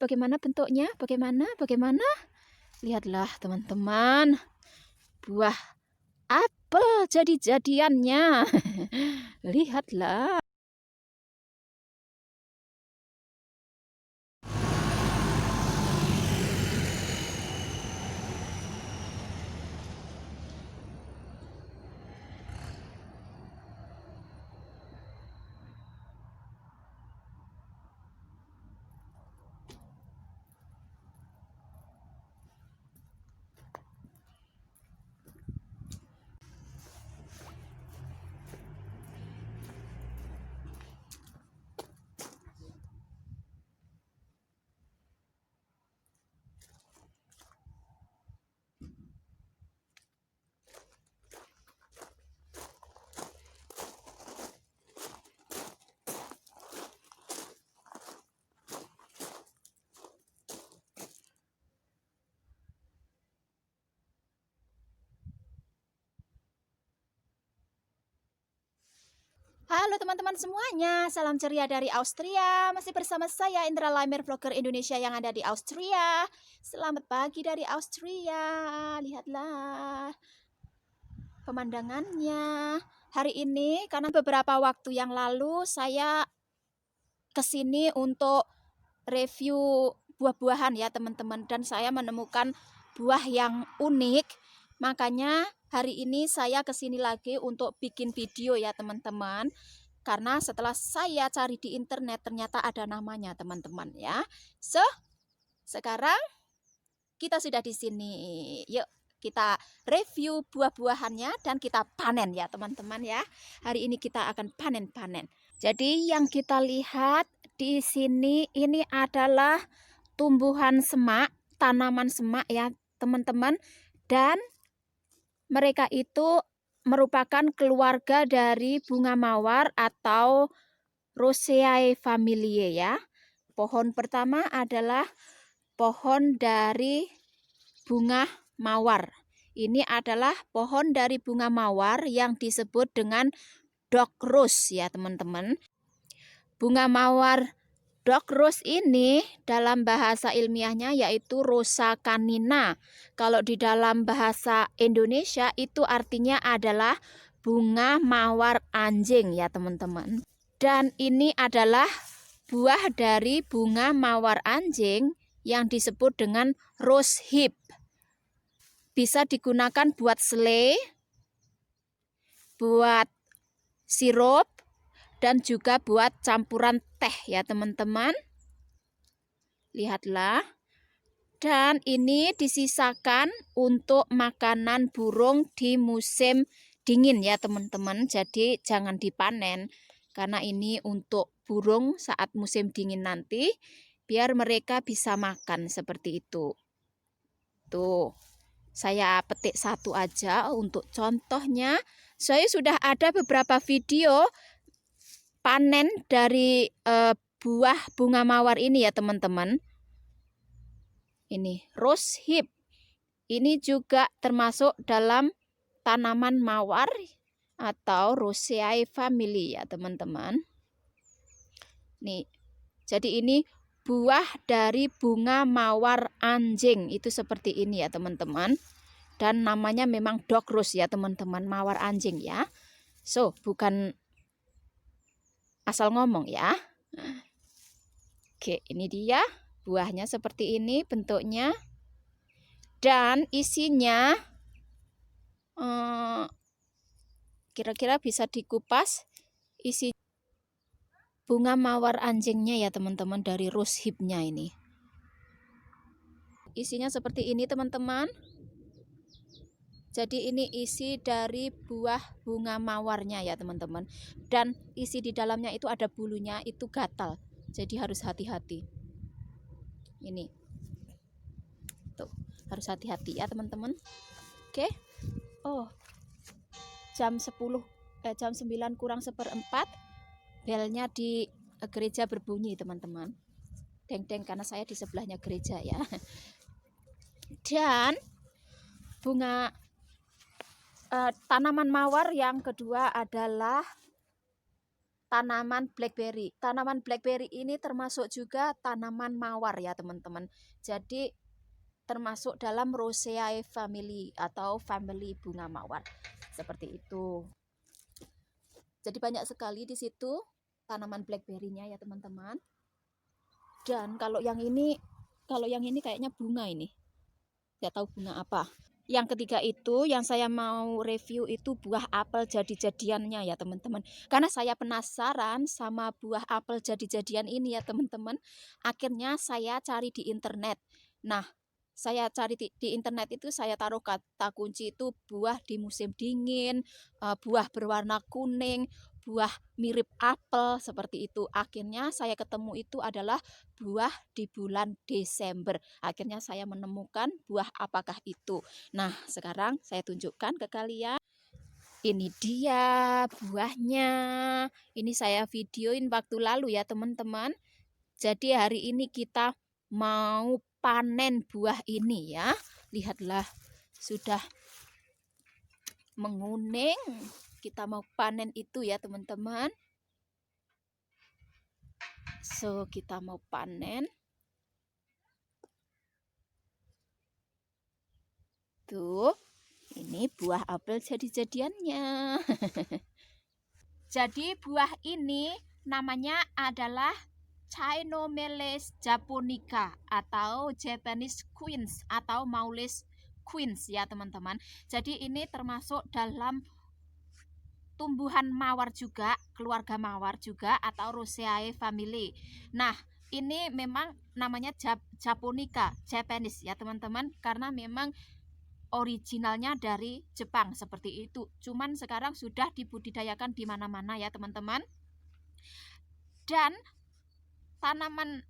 bagaimana bentuknya? Bagaimana? Lihatlah teman-teman, buah apel jadi-jadiannya. Lihatlah. Halo teman-teman semuanya, salam ceria dari Austria. Masih bersama saya Indra Laimer, vlogger Indonesia yang ada di Austria. Selamat pagi dari Austria. Lihatlah pemandangannya. Hari ini karena beberapa waktu yang lalu saya kesini untuk review buah-buahan ya teman-teman, dan saya menemukan buah yang unik. Makanya hari ini saya kesini lagi untuk bikin video ya teman-teman, karena setelah saya cari di internet ternyata ada namanya teman-teman ya. Sekarang kita sudah di sini. Yuk kita review buah-buahannya dan kita panen ya teman-teman ya. Hari ini kita akan panen-panen. Jadi yang kita lihat di sini ini adalah tumbuhan semak, tanaman semak ya teman-teman, dan mereka itu merupakan keluarga dari bunga mawar atau Rosaceae familiae ya. Pohon pertama adalah pohon dari bunga mawar. Ini adalah pohon dari bunga mawar yang disebut dengan dog rose ya teman-teman. Bunga mawar dog rose ini dalam bahasa ilmiahnya yaitu Rosa canina. Kalau di dalam bahasa Indonesia itu artinya adalah bunga mawar anjing ya teman-teman. Dan ini adalah buah dari bunga mawar anjing yang disebut dengan rose hip. Bisa digunakan buat selai, buat sirup, dan juga buat campuran teh ya teman-teman. Lihatlah. Dan ini disisakan untuk makanan burung di musim dingin ya teman-teman. Jadi jangan dipanen karena ini untuk burung saat musim dingin nanti biar mereka bisa makan seperti itu. Tuh, saya petik satu aja untuk contohnya. Saya sudah ada beberapa video panen dari buah bunga mawar ini ya teman-teman. Ini rose hip. Ini juga termasuk dalam tanaman mawar atau Rosaceae familiae ya teman-teman. Nih, jadi ini buah dari bunga mawar anjing, itu seperti ini ya teman-teman. Dan namanya memang dog rose ya teman-teman, mawar anjing ya. So, bukan asal ngomong ya. Oke, ini dia buahnya seperti ini bentuknya. Dan isinya kira-kira bisa dikupas. Isi bunga mawar anjingnya ya teman-teman dari rose hipnya ini. Isinya seperti ini teman-teman. Jadi ini isi dari buah bunga mawarnya ya teman-teman. Dan isi di dalamnya itu ada bulunya, itu gatal. Jadi harus hati-hati. Ini. Tuh, harus hati-hati ya teman-teman. Oke. Oh. Jam 9 kurang seperempat. Belnya di gereja berbunyi teman-teman. Deng-deng karena saya di sebelahnya gereja ya. Dan bunga tanaman mawar yang kedua adalah tanaman blackberry. Tanaman blackberry ini termasuk juga tanaman mawar ya teman-teman. Jadi termasuk dalam Rosaceae family atau family bunga mawar. Seperti itu. Jadi banyak sekali di situ tanaman blackberry-nya ya teman-teman. Dan kalau yang ini kayaknya bunga ini. Nggak tahu bunga apa. Yang ketiga itu yang saya mau review itu buah apel jadi-jadiannya ya teman-teman. Karena saya penasaran sama buah apel jadi-jadian ini ya teman-teman. Akhirnya saya cari di internet. Nah, saya cari di internet itu saya taruh kata kunci itu buah di musim dingin, buah berwarna kuning, buah mirip apel seperti itu. Akhirnya saya ketemu itu adalah buah di bulan Desember. Akhirnya saya menemukan buah apakah itu. Nah, sekarang saya tunjukkan ke kalian. Ini dia buahnya. Ini saya videoin waktu lalu ya teman-teman. Jadi hari ini kita mau panen buah ini ya. Lihatlah sudah menguning. Kita mau panen itu ya teman-teman. So kita mau panen. Tuh, ini buah apel jadi-jadiannya. Jadi buah ini namanya adalah Cynomelles japonica atau Japanese quince atau Maules quince ya teman-teman. Jadi ini termasuk dalam tumbuhan mawar juga, keluarga mawar juga atau Rosaceae family. Nah, ini memang namanya japonica, Japanese ya teman-teman, karena memang originalnya dari Jepang seperti itu. Cuman sekarang sudah dibudidayakan di mana-mana ya teman-teman. Dan tanaman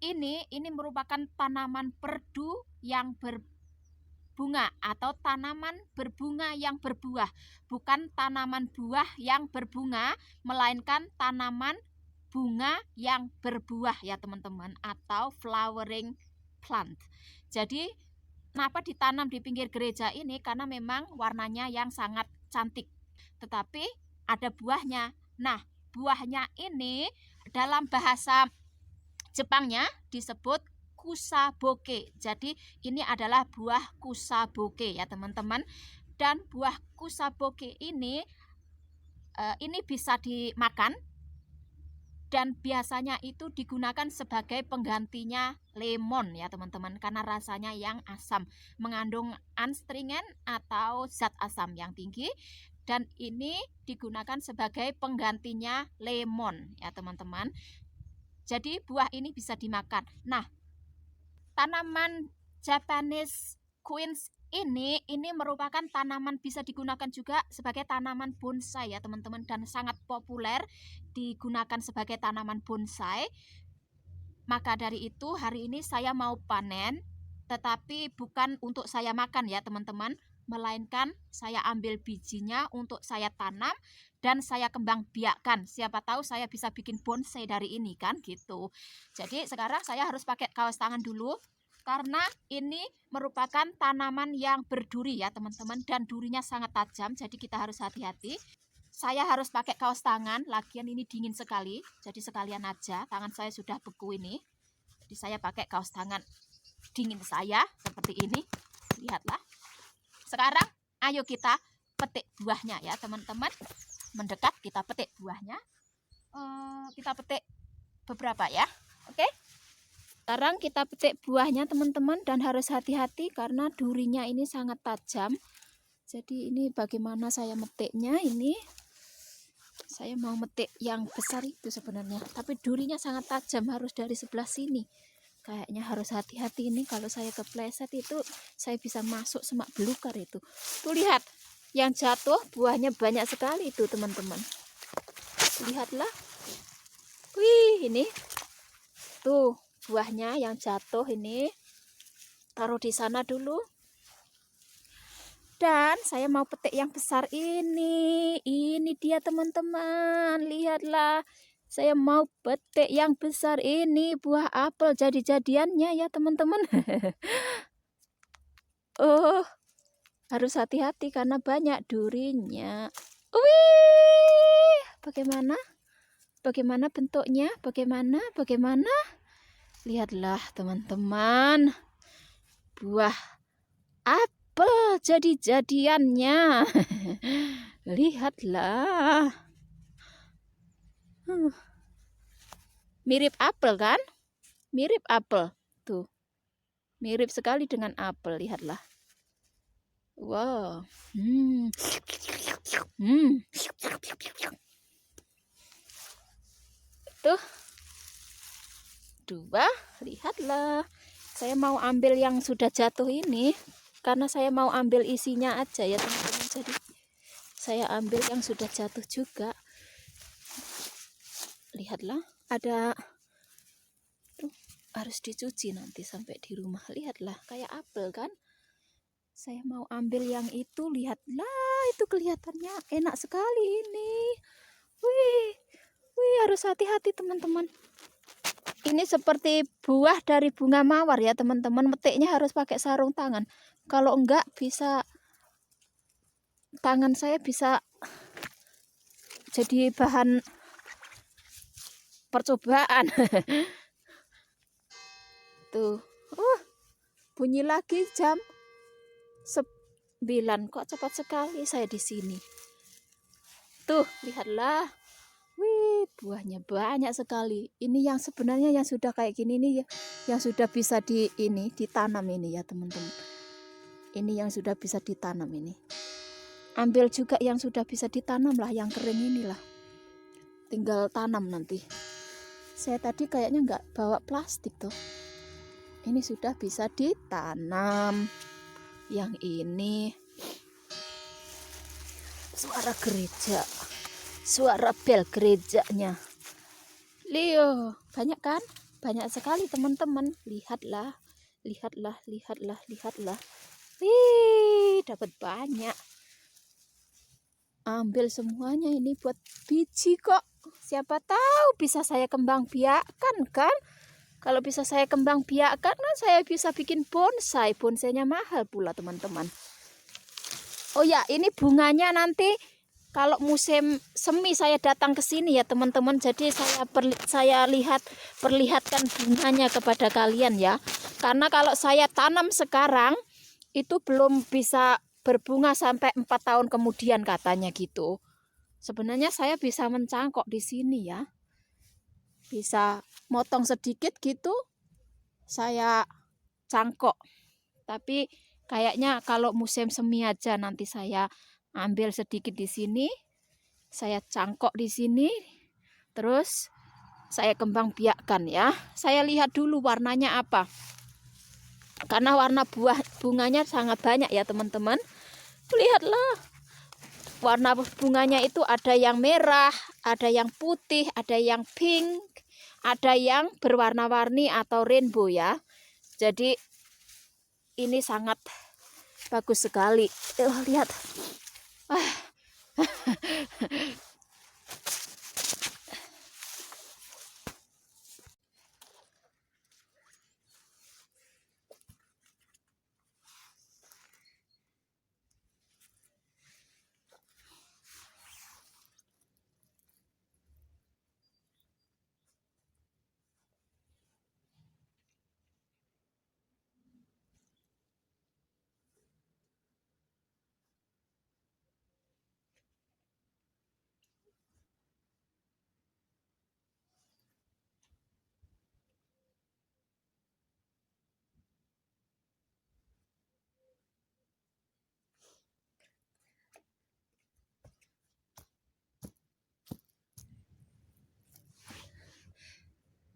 ini merupakan tanaman perdu yang berbunga atau tanaman berbunga yang berbuah. Bukan tanaman buah yang berbunga, melainkan tanaman bunga yang berbuah ya teman-teman, atau flowering plant. Jadi kenapa ditanam di pinggir gereja ini? Karena memang warnanya yang sangat cantik. Tetapi ada buahnya. Nah, buahnya ini dalam bahasa Jepangnya disebut kusaboke. Jadi ini adalah buah kusaboke ya teman-teman. Dan buah kusaboke ini bisa dimakan. Dan biasanya itu digunakan sebagai penggantinya lemon ya teman-teman, karena rasanya yang asam, mengandung astringen atau zat asam yang tinggi, dan ini digunakan sebagai penggantinya lemon ya teman-teman. Jadi buah ini bisa dimakan. Nah, tanaman Japanese quince ini merupakan tanaman bisa digunakan juga sebagai tanaman bonsai ya teman-teman, dan sangat populer digunakan sebagai tanaman bonsai. Maka dari itu hari ini saya mau panen, tetapi bukan untuk saya makan ya teman-teman, melainkan saya ambil bijinya untuk saya tanam dan saya kembang biakkan. Siapa tahu saya bisa bikin bonsai dari ini kan gitu. Jadi sekarang saya harus pakai kaos tangan dulu, karena ini merupakan tanaman yang berduri ya teman-teman, dan durinya sangat tajam, jadi kita harus hati-hati. Saya harus pakai kaos tangan, lagian ini dingin sekali, jadi sekalian aja, tangan saya sudah beku ini. Jadi saya pakai kaos tangan dingin saya seperti ini. Lihatlah. Sekarang ayo kita petik buahnya ya teman-teman. Mendekat kita petik buahnya. Kita petik beberapa ya. Oke. Sekarang kita petik buahnya teman-teman, dan harus hati-hati karena durinya ini sangat tajam. Jadi ini bagaimana saya metiknya ini. Saya mau metik yang besar itu sebenarnya, tapi durinya sangat tajam, harus dari sebelah sini. Kayaknya harus hati-hati ini, kalau saya kepleset itu saya bisa masuk semak belukar itu. Tuh lihat, yang jatuh buahnya banyak sekali itu teman-teman. Lihatlah. Wih, ini. Tuh buahnya yang jatuh ini, taruh di sana dulu. Dan saya mau petik yang besar ini. Ini dia teman-teman, lihatlah. Saya mau petik yang besar ini, buah apel jadi-jadiannya ya teman-teman. Oh, harus hati-hati karena banyak durinya. Wih, bagaimana? bagaimana bentuknya, bagaimana. Lihatlah teman-teman, buah apel jadi-jadiannya. Lihatlah. Mirip apel kan? Mirip apel. Tuh. Mirip sekali dengan apel, lihatlah. Wow. Tuh. Dua, lihatlah. Saya mau ambil yang sudah jatuh ini karena saya mau ambil isinya aja ya teman-teman. Jadi saya ambil yang sudah jatuh juga. Lihatlah, ada harus dicuci nanti sampai di rumah. Lihatlah, kayak apel kan? Saya mau ambil yang itu, lihatlah, itu kelihatannya enak sekali ini. Wih, harus hati-hati teman-teman. Ini seperti buah dari bunga mawar ya teman-teman. Metiknya harus pakai sarung tangan. Kalau enggak bisa, tangan saya bisa jadi bahan percobaan. Tuh, bunyi lagi jam 9. Kok cepat sekali saya di sini. Tuh, lihatlah. Wih, buahnya banyak sekali. Ini yang sebenarnya yang sudah kayak gini nih ya, yang sudah bisa ditanam ini ya teman-teman. Ini yang sudah bisa ditanam ini. Ambil juga yang sudah bisa ditanam lah, yang kering inilah. Tinggal tanam nanti. Saya tadi kayaknya nggak bawa plastik tuh. Ini sudah bisa ditanam. Yang ini suara gereja, suara bel gerejanya. Leo, banyak kan? Banyak sekali teman-teman. Lihatlah. Wih, dapat banyak. Ambil semuanya, ini buat biji kok. Siapa tahu bisa saya kembang biakkan kan? Kalau bisa saya kembang biakkan kan saya bisa bikin bonsai. Bonsainya mahal pula teman-teman. Oh ya, ini bunganya nanti kalau musim semi saya datang ke sini ya teman-teman. Jadi saya perlihatkan bunganya kepada kalian ya. Karena kalau saya tanam sekarang itu belum bisa berbunga sampai 4 tahun kemudian katanya gitu. Sebenarnya saya bisa mencangkok di sini ya. Bisa motong sedikit gitu, saya cangkok. Tapi kayaknya kalau musim semi aja nanti saya ambil sedikit di sini, saya cangkok di sini, terus saya kembang biakkan ya. Saya lihat dulu warnanya apa. Karena warna bunganya sangat banyak ya teman-teman. Lihatlah. Warna bunganya itu ada yang merah, ada yang putih, ada yang pink, ada yang berwarna-warni atau rainbow ya. Jadi ini sangat bagus sekali. Lihat.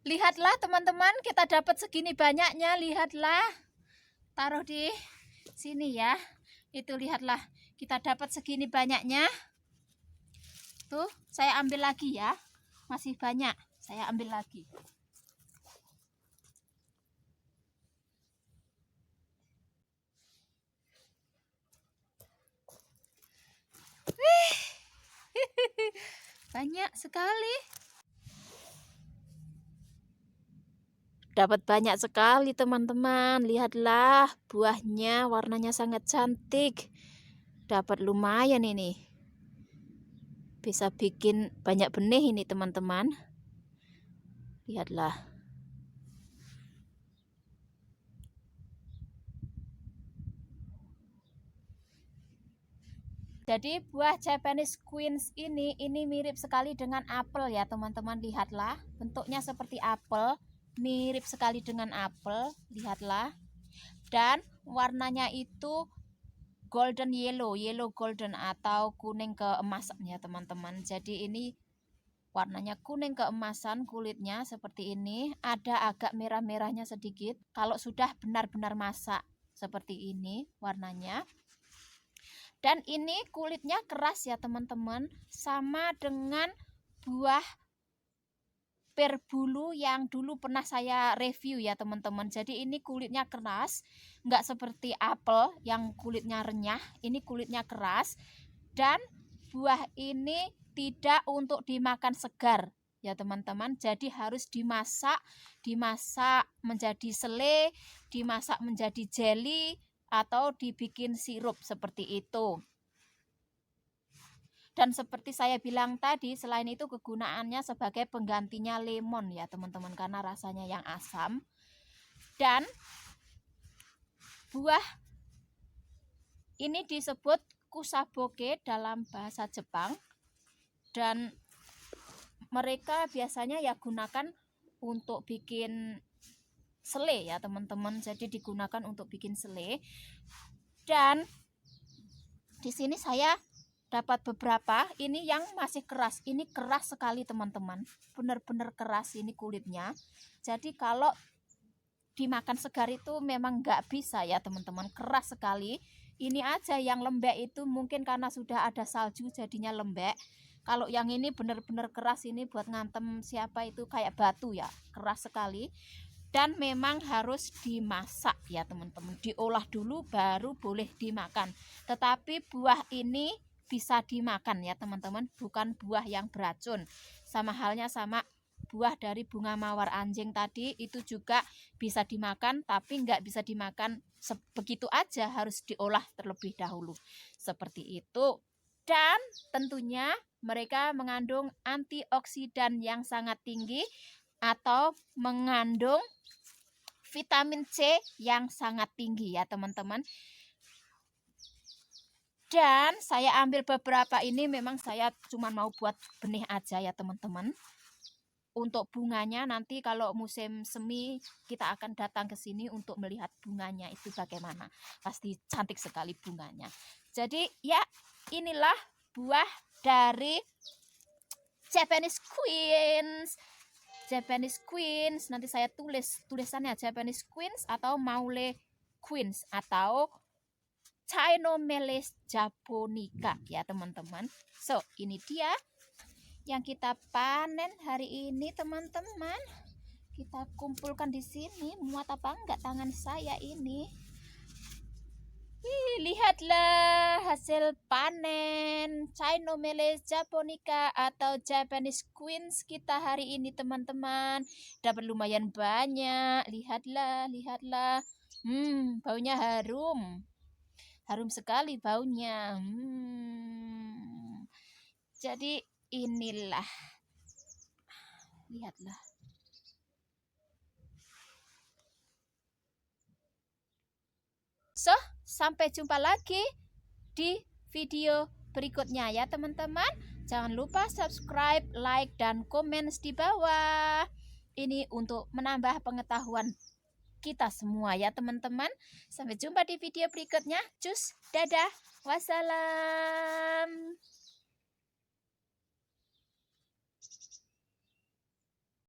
Lihatlah teman-teman, kita dapat segini banyaknya. Lihatlah, taruh di sini ya. Itu lihatlah, kita dapat segini banyaknya. Tuh, saya ambil lagi ya. Masih banyak, saya ambil lagi. Banyak sekali. Dapat banyak sekali teman-teman. Lihatlah buahnya, warnanya sangat cantik. Dapat lumayan ini. bisa bikin banyak benih ini teman-teman. Lihatlah. Jadi buah Japanese Queens ini mirip sekali dengan apel ya teman-teman. Lihatlah, bentuknya seperti apel, mirip sekali dengan apel. Lihatlah. Dan warnanya itu golden yellow golden atau kuning keemasan ya teman-teman. Jadi ini warnanya kuning keemasan, kulitnya seperti ini, ada agak merah-merahnya sedikit. Kalau sudah benar-benar masak seperti ini warnanya. Dan ini kulitnya keras ya teman-teman, sama dengan buah perbulu yang dulu pernah saya review ya teman-teman. Jadi ini kulitnya keras, nggak seperti apel yang kulitnya renyah. Ini kulitnya keras, dan buah ini tidak untuk dimakan segar ya teman-teman. Jadi harus dimasak menjadi selai, dimasak menjadi jelly, atau dibikin sirup seperti itu. Dan seperti saya bilang tadi, selain itu kegunaannya sebagai penggantinya lemon ya teman-teman, karena rasanya yang asam. Dan buah ini disebut kusaboke dalam bahasa Jepang, dan mereka biasanya ya gunakan untuk bikin selai ya teman-teman. Jadi digunakan untuk bikin selai. Dan di sini saya dapat beberapa, ini yang masih keras. Ini keras sekali teman-teman, benar-benar keras ini kulitnya. Jadi kalau dimakan segar itu memang nggak bisa ya teman-teman, keras sekali. Ini aja yang lembek itu mungkin karena sudah ada salju jadinya lembek. Kalau yang ini benar-benar keras, ini buat ngantem siapa itu kayak batu ya, keras sekali. Dan memang harus dimasak ya teman-teman, diolah dulu baru boleh dimakan. Tetapi buah ini bisa dimakan ya teman-teman, bukan buah yang beracun. Sama halnya sama buah dari bunga mawar anjing tadi, itu juga bisa dimakan, tapi nggak bisa dimakan begitu aja, harus diolah terlebih dahulu seperti itu. Dan tentunya mereka mengandung antioksidan yang sangat tinggi atau mengandung vitamin C yang sangat tinggi ya teman-teman. Dan saya ambil beberapa ini, memang saya cuma mau buat benih aja ya teman-teman. Untuk bunganya nanti kalau musim semi kita akan datang ke sini untuk melihat bunganya itu bagaimana. Pasti cantik sekali bunganya. Jadi ya, inilah buah dari Japanese Queens. Japanese Queens, nanti saya tulisannya Japanese Queens atau Maule Queens atau Cynomelles japonica ya teman-teman. So, ini dia yang kita panen hari ini teman-teman. Kita kumpulkan di sini. Muat apa enggak tangan saya ini? Lihatlah hasil panen Cynomelles japonica atau Japanese Queens kita hari ini teman-teman. Dapat lumayan banyak. Lihatlah. Baunya harum. Harum sekali baunya. Jadi inilah. Lihatlah. So, sampai jumpa lagi di video berikutnya ya teman-teman. Jangan lupa subscribe, like, dan komen di bawah. Ini untuk menambah pengetahuan kita semua ya teman-teman. Sampai jumpa di video berikutnya. Cus, dadah, wassalam.